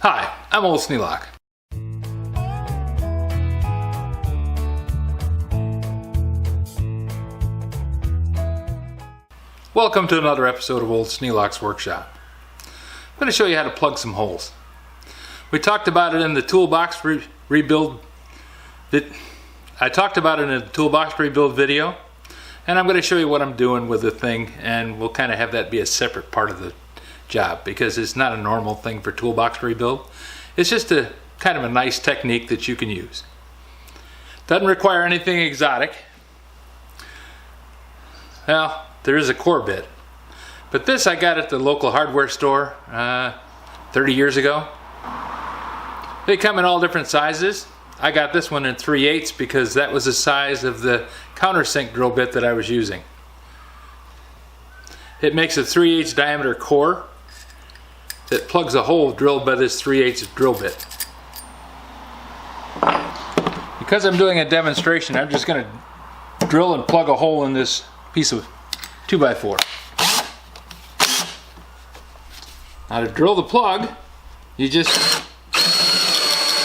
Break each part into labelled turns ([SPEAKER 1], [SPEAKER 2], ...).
[SPEAKER 1] Hi, I'm Old Sneelock. Welcome to another episode of Old Sneelock's Workshop. I'm going to show you how to plug some holes. We talked about it in the toolbox rebuild. I talked about it in the toolbox rebuild video, and I'm going to show you what I'm doing with the thing, and we'll kind of have that be a separate part of the job because it's not a normal thing for toolbox rebuild. It's just a kind of a nice technique that you can use. Doesn't require anything exotic. Well, there is a core bit, but this I got at the local hardware store 30 years ago. They come in all different sizes. I got this one in 3/8 because that was the size of the countersink drill bit that I was using. It makes a 3/8 diameter core that plugs a hole drilled by this 3/8 drill bit. Because I'm doing a demonstration, I'm just going to drill and plug a hole in this piece of 2x4. Now to drill the plug, you just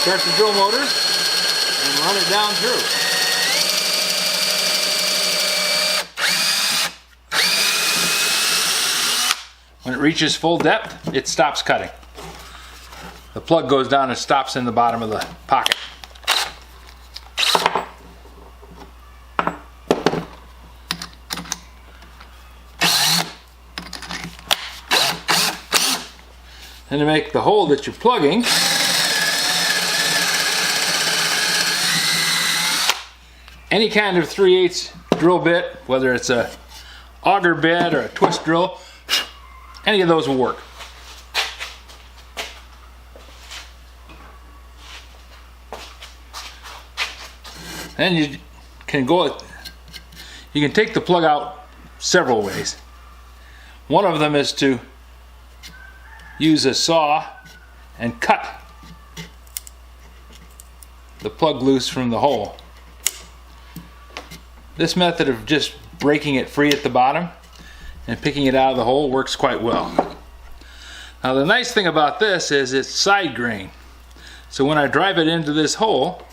[SPEAKER 1] start the drill motor and run it down through. When it reaches full depth, it stops cutting. The plug goes down and stops in the bottom of the pocket. And to make the hole that you're plugging, any kind of 3/8 drill bit, whether it's a auger bit or a twist drill, any of those will work. Then you can take the plug out several ways. One of them is to use a saw and cut the plug loose from the hole. This method of just breaking it free at the bottom and picking it out of the hole works quite well. Now the nice thing about this is it's side grain. So when I drive it into this hole,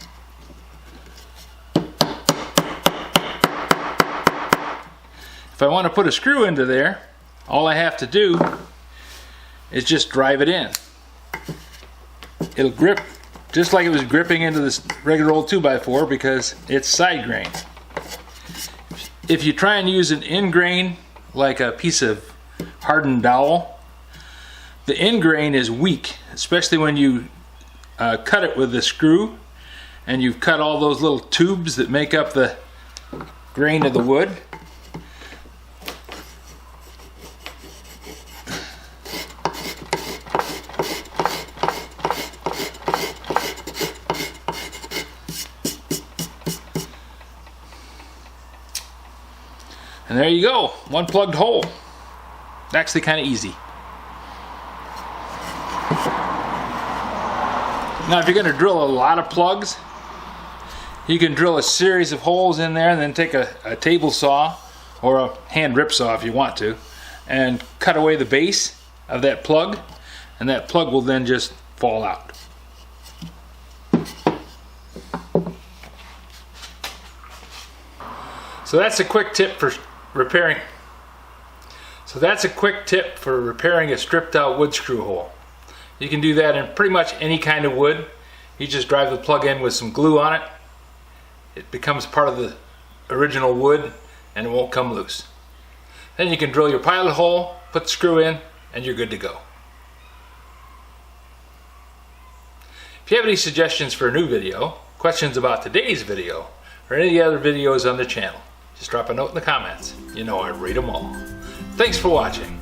[SPEAKER 1] if I want to put a screw into there, all I have to do is just drive it in. It'll grip just like it was gripping into this regular old 2x4 because it's side grain. If you try and use an end grain like a piece of hardened dowel, the end grain is weak, especially when you cut it with the screw and you've cut all those little tubes that make up the grain of the wood. And there you go, one plugged hole. Actually kind of easy. Now if you're going to drill a lot of plugs, you can drill a series of holes in there and then take a table saw or a hand rip saw if you want to and cut away the base of that plug, and that plug will then just fall out. So that's a quick tip for repairing. A stripped out wood screw hole. You can do that in pretty much any kind of wood. You just drive the plug in with some glue on it. It becomes part of the original wood and it won't come loose. Then you can drill your pilot hole, put the screw in, and you're good to go. If you have any suggestions for a new video, questions about today's video, or any other videos on the channel, just drop a note in the comments. You know I read them all. Thanks for watching.